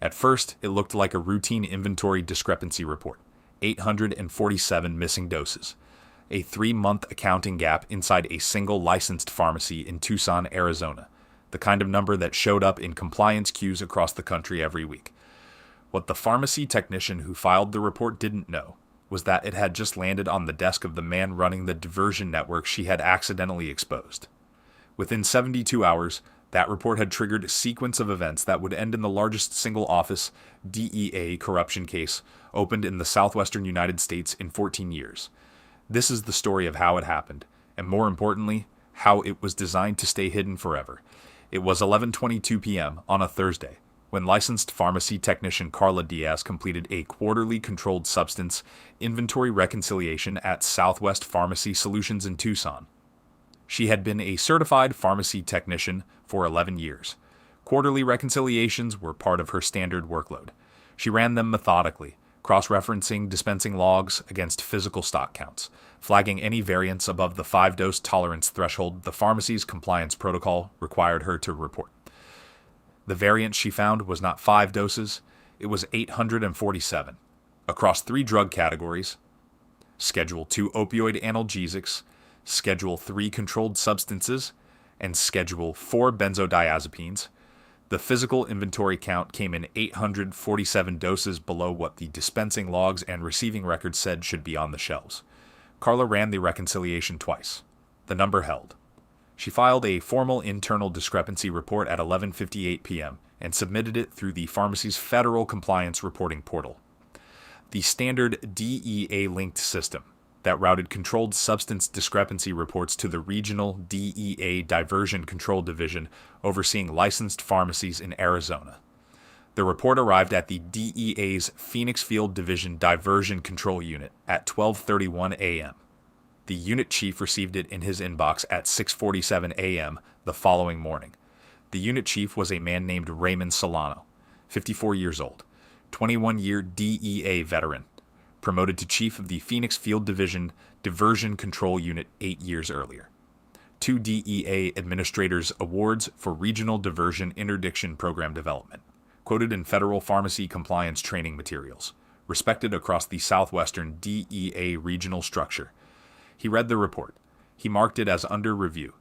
At first, it looked like a routine inventory discrepancy report: 847 missing doses, a 3-month accounting gap inside a single licensed pharmacy in Tucson, Arizona, the kind of number that showed up in compliance queues across the country every week. What the pharmacy technician who filed the report didn't know was that it had just landed on the desk of the man running the diversion network she had accidentally exposed. Within 72 hours, that report had triggered a sequence of events that would end in the largest single-office DEA corruption case opened in the southwestern United States in 14 years. This is the story of how it happened, and more importantly, how it was designed to stay hidden forever. It was 11:22 p.m. on a Thursday when licensed pharmacy technician Carla Diaz completed a quarterly controlled substance inventory reconciliation at Southwest Pharmacy Solutions in Tucson. She had been a certified pharmacy technician for 11 years. Quarterly reconciliations were part of her standard workload. She ran them methodically, cross-referencing dispensing logs against physical stock counts, flagging any variance above the 5-dose tolerance threshold the pharmacy's compliance protocol required her to report. The variance she found was not 5 doses, it was 847, across 3 drug categories: Schedule 2 opioid analgesics, Schedule 3 controlled substances, and Schedule 4 benzodiazepines. The physical inventory count came in 847 doses below what the dispensing logs and receiving records said should be on the shelves. Carla ran the reconciliation twice. The number held. She filed a formal internal discrepancy report at 11:58 p.m. and submitted it through the pharmacy's federal compliance reporting portal. The standard DEA-linked system that routed controlled substance discrepancy reports to the regional DEA Diversion Control Division overseeing licensed pharmacies in Arizona. The report arrived at the DEA's Phoenix Field Division Diversion Control Unit at 12:31 a.m. The unit chief received it in his inbox at 6:47 a.m. the following morning. The unit chief was a man named Raymond Solano, 54 years old, 21-year DEA veteran, promoted to chief of the Phoenix Field Division Diversion Control Unit 8 years earlier. 2 DEA administrators' awards for regional diversion interdiction program development, quoted in federal pharmacy compliance training materials, respected across the southwestern DEA regional structure. He read the report. He marked it as under review.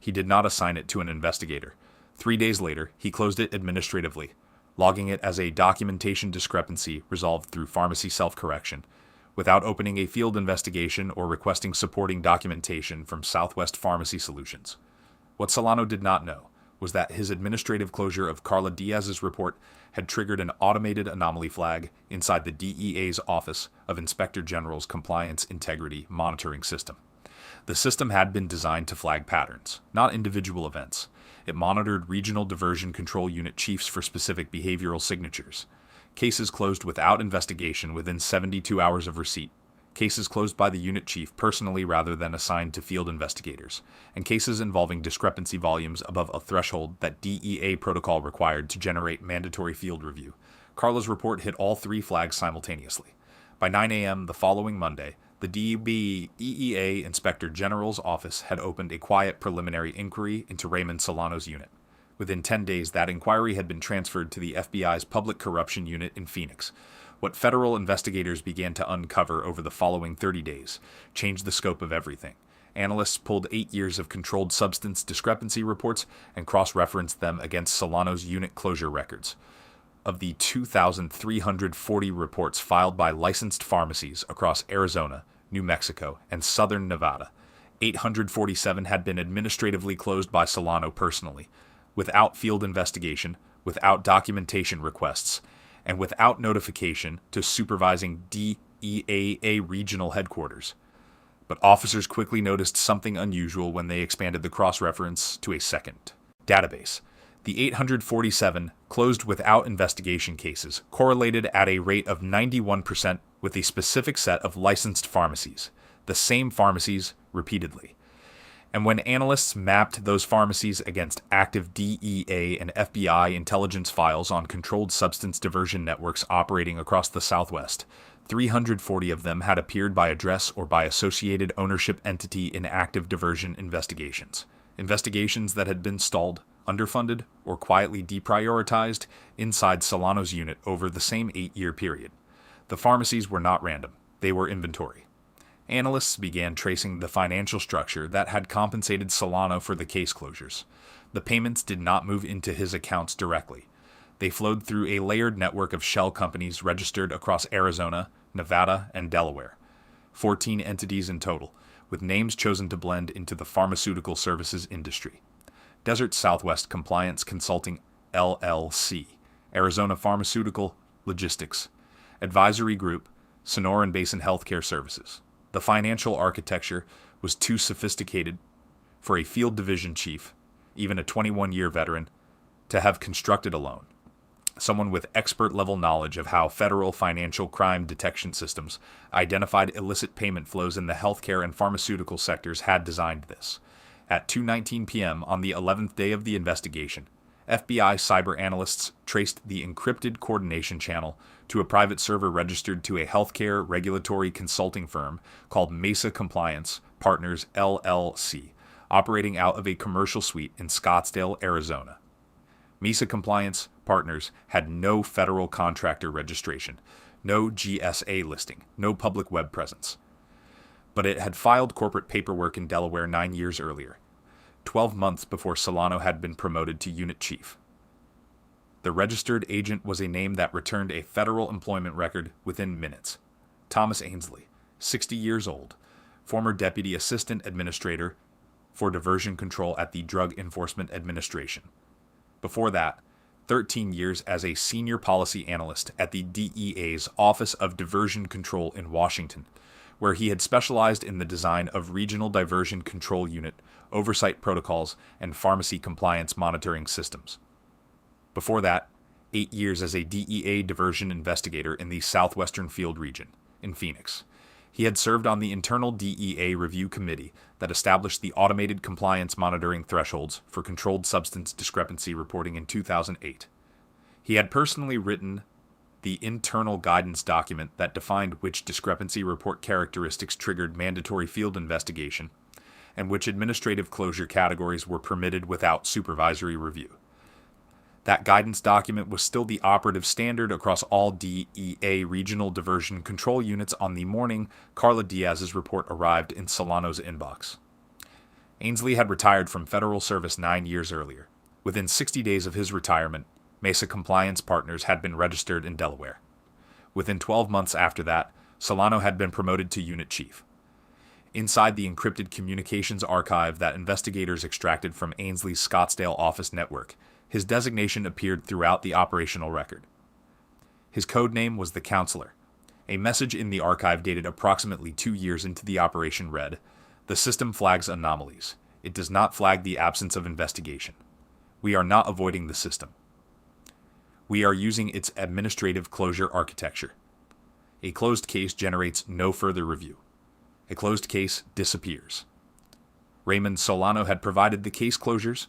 He did not assign it to an investigator. 3 days later, he closed it administratively, logging it as a documentation discrepancy resolved through pharmacy self-correction, without opening a field investigation or requesting supporting documentation from Southwest Pharmacy Solutions. What Solano did not know was that his administrative closure of Carla Diaz's report had triggered an automated anomaly flag inside the DEA's Office of Inspector General's Compliance Integrity Monitoring System. The system had been designed to flag patterns, not individual events. It monitored regional diversion control unit chiefs for specific behavioral signatures. Cases closed without investigation within 72 hours of receipt. Cases closed by the unit chief personally rather than assigned to field investigators, and cases involving discrepancy volumes above a threshold that DEA protocol required to generate mandatory field review. Carla's report hit all 3 flags simultaneously. By 9 a.m. the following Monday, the DEA Inspector General's office had opened a quiet preliminary inquiry into Raymond Solano's unit. Within 10 days, that inquiry had been transferred to the FBI's Public Corruption Unit in Phoenix. What federal investigators began to uncover over the following 30 days changed the scope of everything. Analysts pulled 8 years of controlled substance discrepancy reports and cross-referenced them against Solano's unit closure records. Of the 2,340 reports filed by licensed pharmacies across Arizona, New Mexico, and southern Nevada, 847 had been administratively closed by Solano personally, without field investigation, without documentation requests, and without notification to supervising DEA regional headquarters. But officers quickly noticed something unusual when they expanded the cross-reference to a second database. The 847 closed without investigation cases correlated at a rate of 91% with a specific set of licensed pharmacies, the same pharmacies repeatedly. And when analysts mapped those pharmacies against active DEA and FBI intelligence files on controlled substance diversion networks operating across the Southwest, 340 of them had appeared by address or by associated ownership entity in active diversion investigations. Investigations that had been stalled, underfunded, or quietly deprioritized inside Solano's unit over the same 8-year period. The pharmacies were not random, they were inventory. Analysts began tracing the financial structure that had compensated Solano for the case closures. The payments did not move into his accounts directly. They flowed through a layered network of shell companies registered across Arizona, Nevada, and Delaware. 14 entities in total, with names chosen to blend into the pharmaceutical services industry. Desert Southwest Compliance Consulting, LLC, Arizona Pharmaceutical Logistics, Advisory Group, Sonoran Basin Healthcare Services. The financial architecture was too sophisticated for a field division chief, even a 21-year veteran, to have constructed alone. Someone with expert-level knowledge of how federal financial crime detection systems identified illicit payment flows in the healthcare and pharmaceutical sectors had designed this. At 2:19 p.m. on the 11th day of the investigation, FBI cyber analysts traced the encrypted coordination channel to a private server registered to a healthcare regulatory consulting firm called Mesa Compliance Partners, LLC, operating out of a commercial suite in Scottsdale, Arizona. Mesa Compliance Partners had no federal contractor registration, no GSA listing, no public web presence. But it had filed corporate paperwork in Delaware 9 years earlier, 12 months before Solano had been promoted to unit chief. The registered agent was a name that returned a federal employment record within minutes. Thomas Ainsley, 60 years old, former Deputy Assistant Administrator for Diversion Control at the Drug Enforcement Administration. Before that, 13 years as a senior policy analyst at the DEA's Office of Diversion Control in Washington, where he had specialized in the design of regional diversion control unit, oversight protocols, and pharmacy compliance monitoring systems. Before that, 8 years as a DEA diversion investigator in the Southwestern Field Region, in Phoenix. He had served on the internal DEA review committee that established the automated compliance monitoring thresholds for controlled substance discrepancy reporting in 2008. He had personally written the internal guidance document that defined which discrepancy report characteristics triggered mandatory field investigation and which administrative closure categories were permitted without supervisory review. That guidance document was still the operative standard across all DEA regional diversion control units on the morning Carla Diaz's report arrived in Solano's inbox. Ainsley had retired from federal service 9 years earlier. Within 60 days of his retirement, Mesa Compliance Partners had been registered in Delaware. Within 12 months after that, Solano had been promoted to unit chief. Inside the encrypted communications archive that investigators extracted from Ainsley's Scottsdale office network, his designation appeared throughout the operational record. His code name was the Counselor. A message in the archive dated approximately 2 years into the operation read, "The system flags anomalies. It does not flag the absence of investigation. We are not avoiding the system. We are using its administrative closure architecture. A closed case generates no further review. A closed case disappears." Raymond Solano had provided the case closures.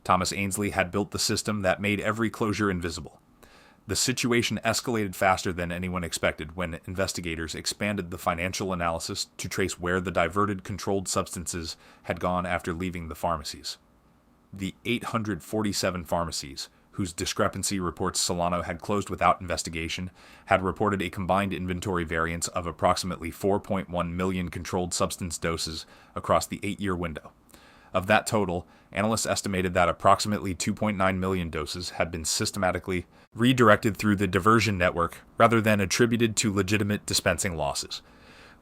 Thomas Ainsley had built the system that made every closure invisible. The situation escalated faster than anyone expected when investigators expanded the financial analysis to trace where the diverted controlled substances had gone after leaving the pharmacies. The 847 pharmacies, whose discrepancy reports Solano had closed without investigation, had reported a combined inventory variance of approximately 4.1 million controlled substance doses across the 8-year window. Of that total, analysts estimated that approximately 2.9 million doses had been systematically redirected through the diversion network rather than attributed to legitimate dispensing losses.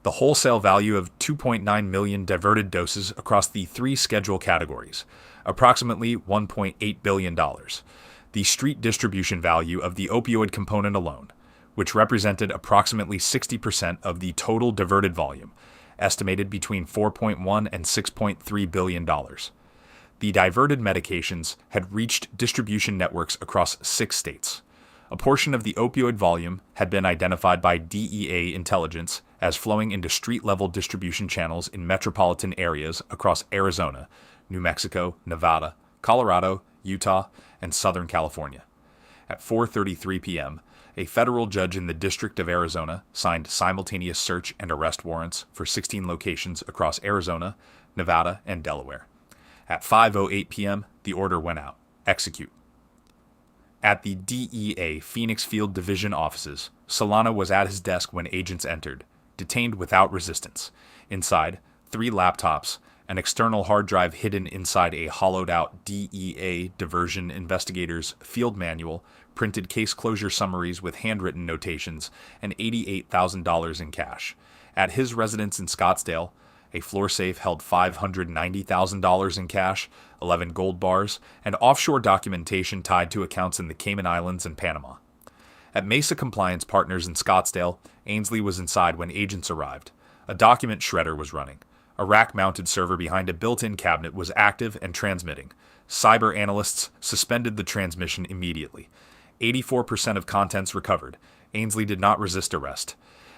The wholesale value of 2.9 million diverted doses across the 3 schedule categories, approximately $1.8 billion. The street distribution value of the opioid component alone, which represented approximately 60% of the total diverted volume, estimated between $4.1 and $6.3 billion. The diverted medications had reached distribution networks across 6 states. A portion of the opioid volume had been identified by DEA intelligence as flowing into street-level distribution channels in metropolitan areas across Arizona, New Mexico, Nevada, Colorado, Utah, and Southern California. At 4:33 p.m., a federal judge in the District of Arizona signed simultaneous search and arrest warrants for 16 locations across Arizona, Nevada, and Delaware. At 5:08 p.m., the order went out. execute. At the DEA Phoenix Field Division offices, Solano was at his desk when agents entered, detained without resistance. Inside, 3 laptops, an external hard drive hidden inside a hollowed-out DEA Diversion investigator's field manual, printed case closure summaries with handwritten notations, and $88,000 in cash. At his residence in Scottsdale, a floor safe held $590,000 in cash, 11 gold bars, and offshore documentation tied to accounts in the Cayman Islands and Panama. At Mesa Compliance Partners in Scottsdale, Ainsley was inside when agents arrived. A document shredder was running. A rack-mounted server behind a built-in cabinet was active and transmitting. Cyber analysts suspended the transmission immediately. 84% of contents recovered. Ainsley did not resist arrest.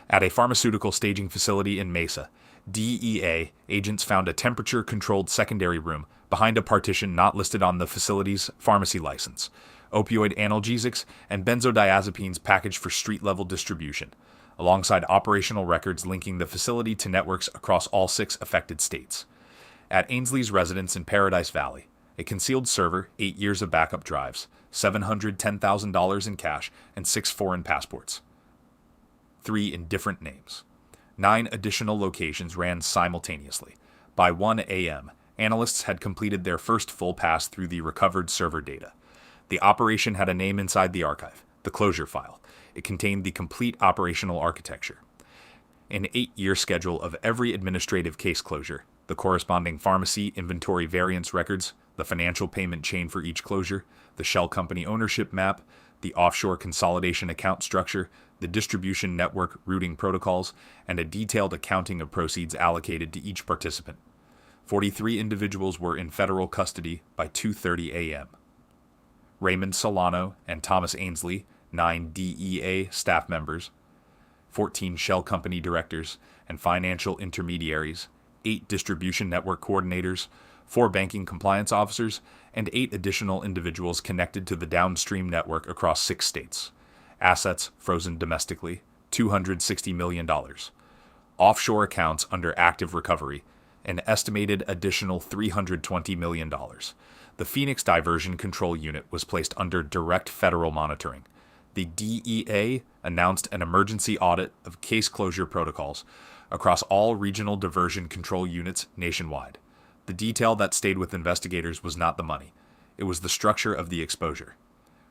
At a pharmaceutical staging facility in Mesa, DEA agents found a temperature-controlled secondary room behind a partition not listed on the facility's pharmacy license. Opioid analgesics and benzodiazepines packaged for street-level distribution, alongside operational records linking the facility to networks across all 6 affected states. At Ainsley's residence in Paradise Valley, a concealed server, 8 years of backup drives, $710,000 in cash, and 6 foreign passports. 3 in different names. 9 additional locations ran simultaneously. By 1 a.m., analysts had completed their first full pass through the recovered server data. The operation had a name inside the archive, the closure file. It contained the complete operational architecture. An 8-year schedule of every administrative case closure, the corresponding pharmacy inventory variance records, the financial payment chain for each closure, the shell company ownership map, the offshore consolidation account structure, the distribution network routing protocols, and a detailed accounting of proceeds allocated to each participant. 43 individuals were in federal custody by 2:30 a.m. Raymond Solano and Thomas Ainsley, 9 DEA staff members, 14 shell company directors and financial intermediaries, 8 distribution network coordinators, 4 banking compliance officers, and 8 additional individuals connected to the downstream network across 6 states. Assets frozen domestically, $260 million. Offshore accounts under active recovery, an estimated additional $320 million. The Phoenix Diversion Control Unit was placed under direct federal monitoring. The DEA announced an emergency audit of case closure protocols across all regional diversion control units nationwide. The detail that stayed with investigators was not the money. It was the structure of the exposure.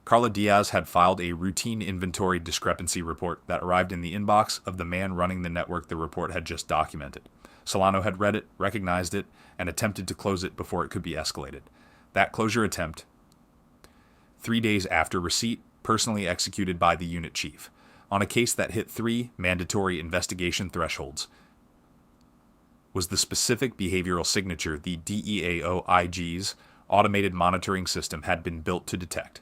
Carla Diaz had filed a routine inventory discrepancy report that arrived in the inbox of the man running the network the report had just documented. Solano had read it, recognized it, and attempted to close it before it could be escalated. That closure attempt, 3 days after receipt, personally executed by the unit chief, on a case that hit 3 mandatory investigation thresholds, was the specific behavioral signature the DEAOIG's automated monitoring system had been built to detect.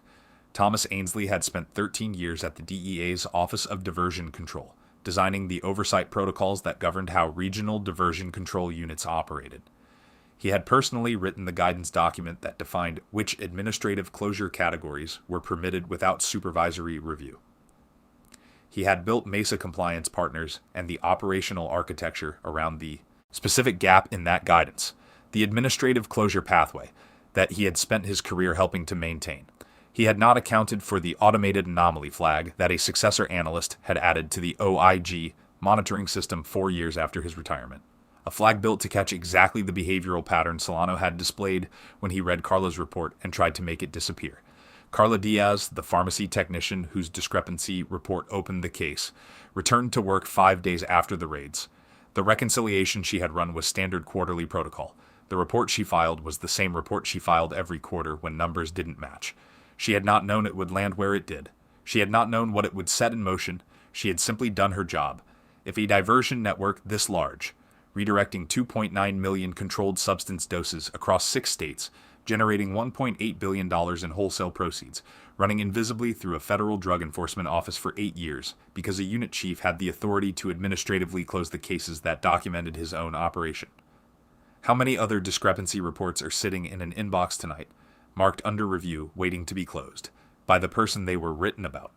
Thomas Ainsley had spent 13 years at the DEA's Office of Diversion Control, designing the oversight protocols that governed how regional diversion control units operated. He had personally written the guidance document that defined which administrative closure categories were permitted without supervisory review. He had built Mesa Compliance Partners and the operational architecture around the specific gap in that guidance, the administrative closure pathway that he had spent his career helping to maintain. He had not accounted for the automated anomaly flag that a successor analyst had added to the OIG monitoring system 4 years after his retirement. A flag built to catch exactly the behavioral pattern Solano had displayed when he read Carla's report and tried to make it disappear. Carla Diaz, the pharmacy technician whose discrepancy report opened the case, returned to work 5 days after the raids. The reconciliation she had run was standard quarterly protocol. The report she filed was the same report she filed every quarter when numbers didn't match. She had not known it would land where it did. She had not known what it would set in motion. She had simply done her job. If a diversion network this large, redirecting 2.9 million controlled substance doses across 6 states, generating $1.8 billion in wholesale proceeds, running invisibly through a federal drug enforcement office for 8 years because a unit chief had the authority to administratively close the cases that documented his own operation. How many other discrepancy reports are sitting in an inbox tonight, marked under review, waiting to be closed, by the person they were written about?